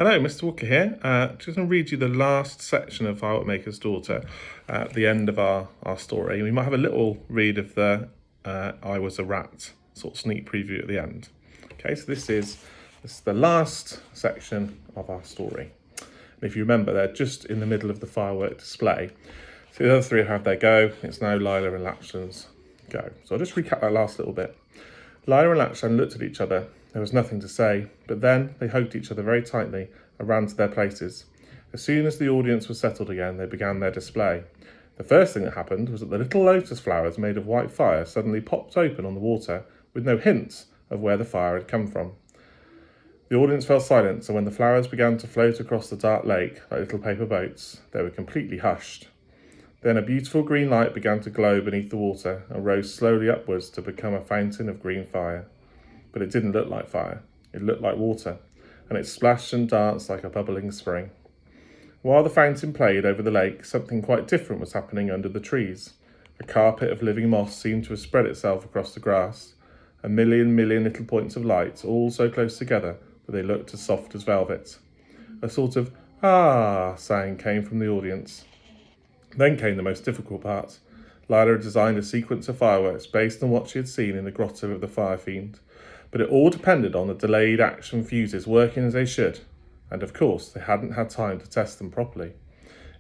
Hello, Mr. Walker here. Just going to read you the last section of Firework-Maker's Daughter at the end of our story. We might have a little read of the I Was a Rat sort of sneak preview at the end. Okay, so this is the last section of our story. And if you remember, they're just in the middle of the firework display. So the other three have their go. It's now Lila and Lachlan's go. So I'll just recap that last little bit. Lila and Lachlan looked at each other. There was nothing to say, but then they hugged each other very tightly and ran to their places. As soon as the audience was settled again, they began their display. The first thing that happened was that the little lotus flowers made of white fire suddenly popped open on the water with no hints of where the fire had come from. The audience fell silent, and when the flowers began to float across the dark lake like little paper boats, they were completely hushed. Then a beautiful green light began to glow beneath the water and rose slowly upwards to become a fountain of green fire. But it didn't look like fire. It looked like water, and it splashed and danced like a bubbling spring. While the fountain played over the lake, something quite different was happening under the trees. A carpet of living moss seemed to have spread itself across the grass. A million little points of light, all so close together that they looked as soft as velvet. A sort of "ah" sound came from the audience. Then came the most difficult part. Lila had designed a sequence of fireworks based on what she had seen in the grotto of the fire fiend. But it all depended on the delayed action fuses working as they should, and of course they hadn't had time to test them properly.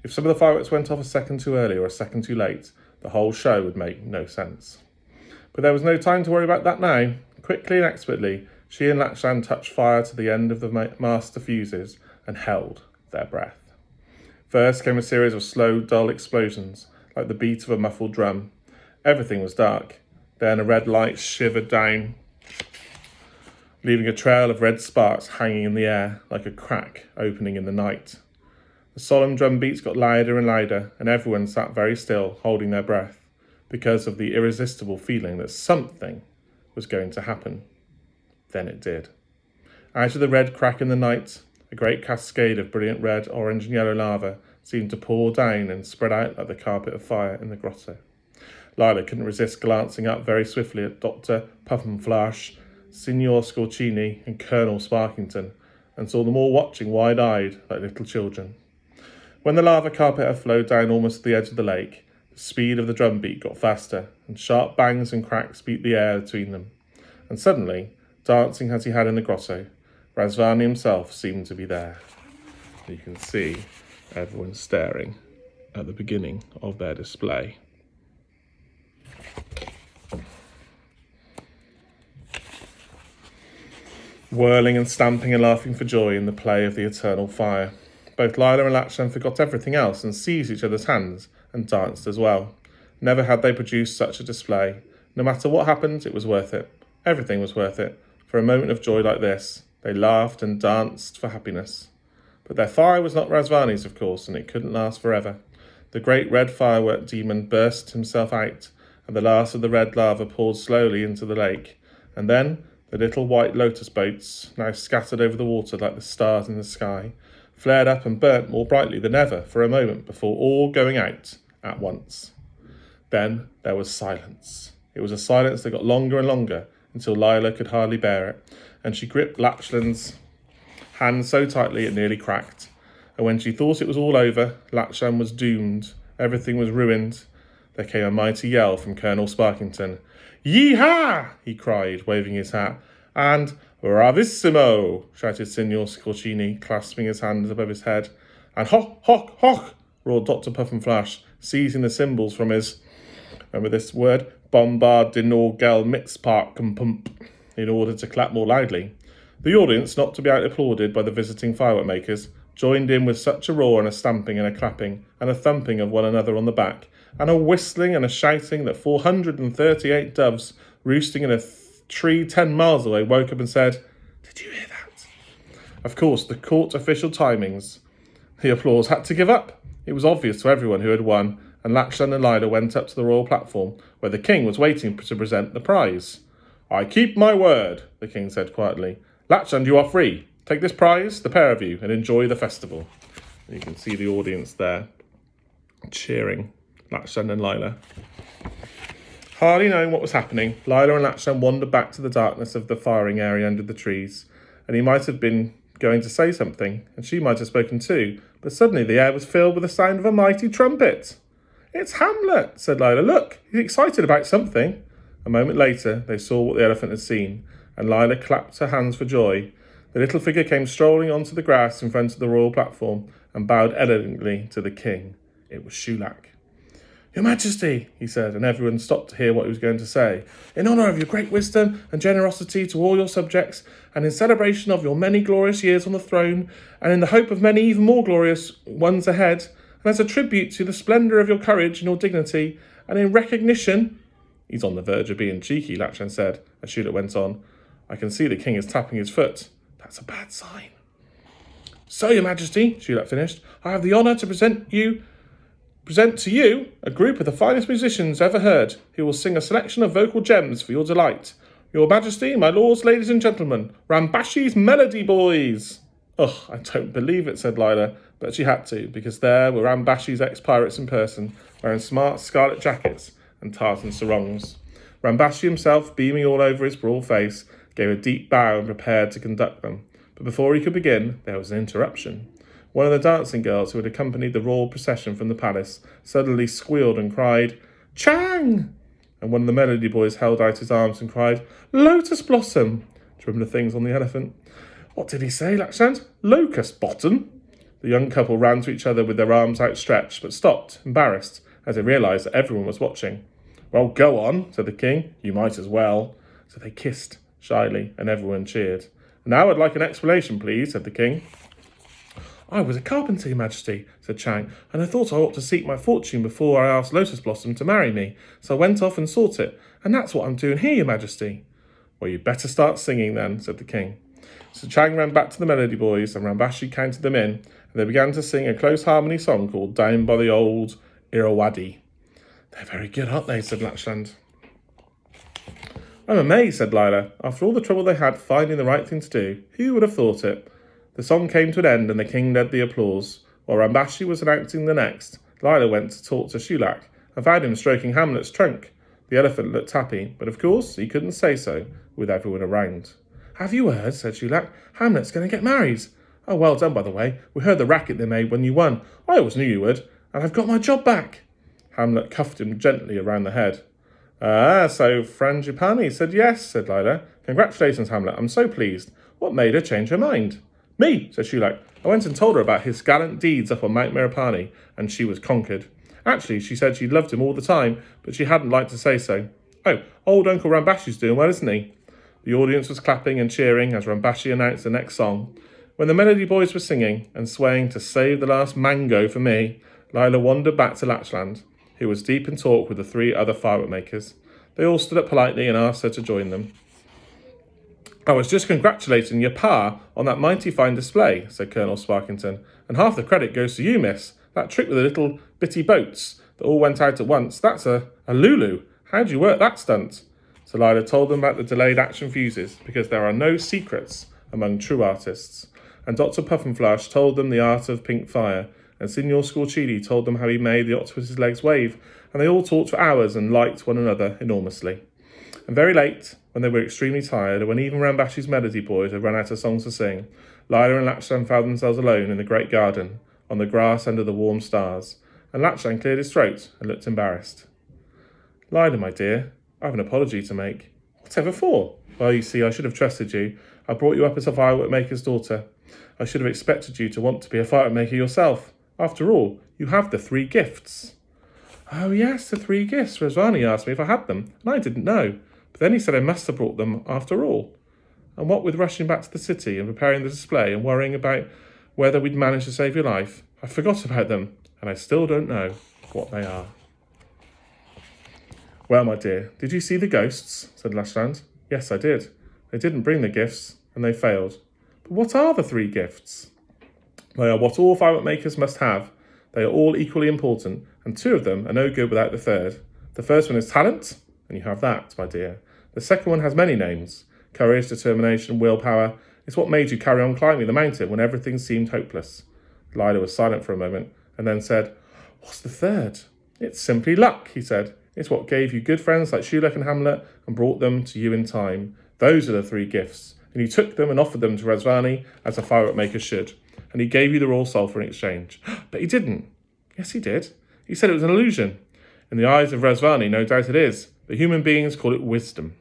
If some of the fireworks went off a second too early or a second too late, the whole show would make no sense. But there was no time to worry about that now. Quickly and expertly, she and Lachlan touched fire to the end of the master fuses and held their breath. First came a series of slow, dull explosions, like the beat of a muffled drum. Everything was dark. Then a red light shivered down, leaving a trail of red sparks hanging in the air like a crack opening in the night. The solemn drum beats got louder and louder, and everyone sat very still, holding their breath, because of the irresistible feeling that something was going to happen. Then it did. Out of the red crack in the night, a great cascade of brilliant red, orange and yellow lava seemed to pour down and spread out like the carpet of fire in the grotto. Lila couldn't resist glancing up very swiftly at Dr. Puffenflash, Signor Scorcini and Colonel Sparkington, and saw them all watching wide-eyed like little children. When the lava carpet had flowed down almost to the edge of the lake, the speed of the drum beat got faster, and sharp bangs and cracks beat the air between them. And suddenly, dancing as he had in the grotto, Razvani himself seemed to be there. You can see everyone staring at the beginning of their display. Whirling and stamping and laughing for joy in the play of the eternal fire. Both Lila and Lachlan forgot everything else and seized each other's hands and danced as well. Never had they produced such a display. No matter what happened, it was worth it. Everything was worth it. For a moment of joy like this, they laughed and danced for happiness. But their fire was not Razvani's, of course, and it couldn't last forever. The great red firework demon burst himself out, and the last of the red lava poured slowly into the lake. And then the little white lotus boats, now scattered over the water like the stars in the sky, flared up and burnt more brightly than ever for a moment before all going out at once. Then there was silence. It was a silence that got longer and longer until Lila could hardly bear it, and she gripped Lachlan's hand so tightly it nearly cracked. And when she thought it was all over, Lachlan was doomed. Everything was ruined. There came a mighty yell from Colonel Sparkington. "Yee-haw!" he cried, waving his hat. And "Bravissimo!" shouted Signor Scorcini, clasping his hands above his head. And "Hoch, hoch, hoch!" roared Dr. Puffenflash, seizing the cymbals from his, remember this word, bombardino gel mixpark pump, in order to clap more loudly. The audience, not to be out-applauded by the visiting firework makers, joined in with such a roar and a stamping and a clapping and a thumping of one another on the back, and a whistling and a shouting that 438 doves roosting in a tree 10 miles away woke up and said, "Did you hear that?" Of course, the court official timings. The applause had to give up. It was obvious to everyone who had won, and Lachlan and Lila went up to the royal platform where the king was waiting to present the prize. "I keep my word," the king said quietly. "Lachlan, you are free. Take this prize, the pair of you, and enjoy the festival." And you can see the audience there cheering Lachlan and Lila. Hardly knowing what was happening, Lila and Lachlan wandered back to the darkness of the firing area under the trees, and he might have been going to say something, and she might have spoken too, but suddenly the air was filled with the sound of a mighty trumpet. "It's Hamlet," said Lila. "Look, he's excited about something." A moment later, they saw what the elephant had seen, and Lila clapped her hands for joy. The little figure came strolling onto the grass in front of the royal platform and bowed elegantly to the king. It was Shulak. "Your Majesty," he said, and everyone stopped to hear what he was going to say. "In honour of your great wisdom and generosity to all your subjects, and in celebration of your many glorious years on the throne, and in the hope of many even more glorious ones ahead, and as a tribute to the splendour of your courage and your dignity, and in recognition—" "He's on the verge of being cheeky," Lachlan said, as Shulak went on. "I can see the king is tapping his foot. That's a bad sign." "So, Your Majesty," Shulak finished, "I have the honour to present to you a group of the finest musicians ever heard, who will sing a selection of vocal gems for your delight. Your Majesty, my lords, ladies and gentlemen, Rambashi's Melody Boys." "Ugh, I don't believe it," said Lila, but she had to, because there were Rambashi's ex-pirates in person, wearing smart scarlet jackets and tartan sarongs. Rambashi himself, beaming all over his broad face, gave a deep bow and prepared to conduct them. But before he could begin, there was an interruption. One of the dancing girls who had accompanied the royal procession from the palace suddenly squealed and cried, "Chang!" And one of the Melody Boys held out his arms and cried, "Lotus Blossom!" Do you remember the things on the elephant? "What did he say, Lakshant? Locust Bottom?" The young couple ran to each other with their arms outstretched, but stopped, embarrassed, as they realised that everyone was watching. "Well, go on," said the king. "You might as well." So they kissed, shyly, and everyone cheered. "Now I'd like an explanation, please," said the king. "I was a carpenter, Your Majesty," said Chang, "and I thought I ought to seek my fortune before I asked Lotus Blossom to marry me, so I went off and sought it, and that's what I'm doing here, Your Majesty." "Well, you'd better start singing then," said the king. So Chang ran back to the Melody Boys, and Rambashi counted them in, and they began to sing a close harmony song called "Down by the Old Irrawaddy." "They're very good, aren't they?" said Lachland. "I'm amazed," said Lila. "After all the trouble they had finding the right thing to do, who would have thought it?" The song came to an end and the king led the applause. While Rambashi was announcing the next, Lila went to talk to Shulak and found him stroking Hamlet's trunk. The elephant looked happy, but of course he couldn't say so with everyone around. "Have you heard?" said Shulak. "Hamlet's going to get married." "Oh, well done, by the way. We heard the racket they made when you won. I always knew you would. And I've got my job back." Hamlet cuffed him gently around the head. "Ah, so Frangipani said yes," said Lila. "Congratulations, Hamlet. I'm so pleased. What made her change her mind?" "Me," said Shulak. "I went and told her about his gallant deeds up on Mount Mirapani, and she was conquered. Actually, she said she loved him all the time, but she hadn't liked to say so. Oh, old Uncle Rambashi's doing well, isn't he?" The audience was clapping and cheering as Rambashi announced the next song. When the Melody Boys were singing and swaying to "Save the Last Mango for Me," Lila wandered back to Lachland, who was deep in talk with the 3 other firework-makers. They all stood up politely and asked her to join them. "I was just congratulating your pa on that mighty fine display," said Colonel Sparkington, "and half the credit goes to you, miss. That trick with the little bitty boats that all went out at once, that's a Lulu. How'd you work that stunt?" So Lila told them about the delayed action fuses, because there are no secrets among true artists. And Dr. Puffinflash told them the art of pink fire, and Signor Scorchidi told them how he made the octopus's legs wave, and they all talked for hours and liked one another enormously. And very late, when they were extremely tired, and when even Rambashi's Melody Boys had run out of songs to sing, Lila and Lachlan found themselves alone in the great garden, on the grass under the warm stars, and Lachlan cleared his throat and looked embarrassed. "Lila, my dear, I have an apology to make." "Whatever for?" "Well, you see, I should have trusted you. I brought you up as a firework-maker's daughter. I should have expected you to want to be a firework-maker yourself. After all, you have the 3 gifts." "Oh yes, the 3 gifts. Razvani asked me if I had them, and I didn't know. But then he said I must have brought them after all. And what with rushing back to the city and preparing the display and worrying about whether we'd manage to save your life, I forgot about them, and I still don't know what they are." "Well, my dear, did you see the ghosts?" said Lachland. "Yes, I did. They didn't bring the gifts, and they failed." "But what are the 3 gifts?" "They are what all firework-makers must have. They are all equally important, and 2 of them are no good without the 3rd. The first one is talent, and you have that, my dear. The second one has many names. Courage, determination, willpower. It's what made you carry on climbing the mountain when everything seemed hopeless." Lila was silent for a moment, and then said, "What's the 3rd?" "It's simply luck," he said. "It's what gave you good friends like Shulak and Hamlet and brought them to you in time. Those are the 3 gifts, and you took them and offered them to Razvani as a firework-maker should, and he gave you the royal sulphur in exchange. But he didn't. Yes, he did. He said it was an illusion. In the eyes of Razvani, no doubt it is, but human beings call it wisdom.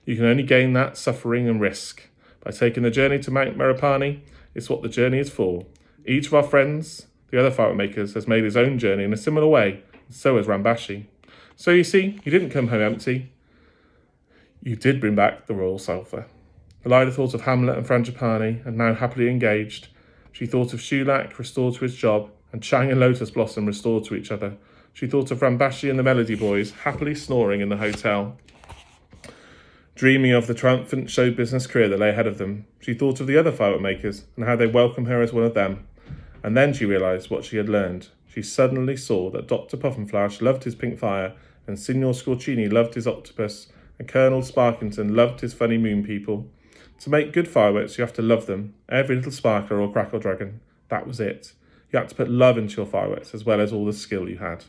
You can only gain that suffering and risk. By taking the journey to Mount Meripani, it's what the journey is for. Each of our friends, the other firework-makers, has made his own journey in a similar way, and so has Rambashi. So you see, you didn't come home empty. You did bring back the royal sulphur. Delilah thought of Hamlet and Frangipani, and now happily engaged. She thought of Shulak, restored to his job, and Chang and Lotus Blossom, restored to each other. She thought of Rambashi and the Melody Boys, happily snoring in the hotel. Dreaming of the triumphant show business career that lay ahead of them, she thought of the other firework-makers and how they welcomed her as one of them. And then she realised what she had learned. She suddenly saw that Dr. Puffinflash loved his pink fire, and Signor Scorchini loved his octopus, and Colonel Sparkington loved his funny moon people. To make good fireworks, you have to love them, every little sparkler or crackle dragon. That was it. You had to put love into your fireworks, as well as all the skill you had.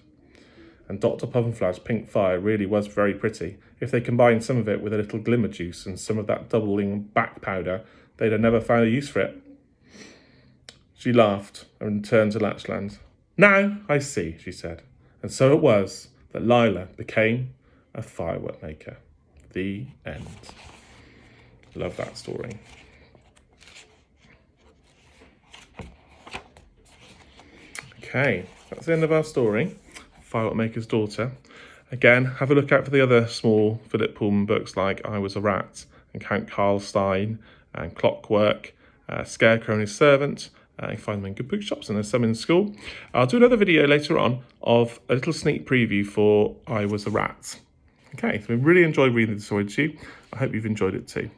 And Dr. Puffinflash's pink fire really was very pretty. If they combined some of it with a little glimmer juice and some of that doubling back powder, they'd have never found a use for it. She laughed and turned to Latchland. Now I see, she said. And so it was that Lila became a firework maker. The end. Love that story. Okay, that's the end of our story. Firework-Maker's Daughter. Again, have a look out for the other small Philip Pullman books like I Was a Rat and Count Karlstein and Clockwork, Scarecrow and His Servant. You can find them in good bookshops, and there's some in school. I'll do another video later on of a little sneak preview for I Was a Rat. Okay, so I really enjoyed reading the story to you. I hope you've enjoyed it too.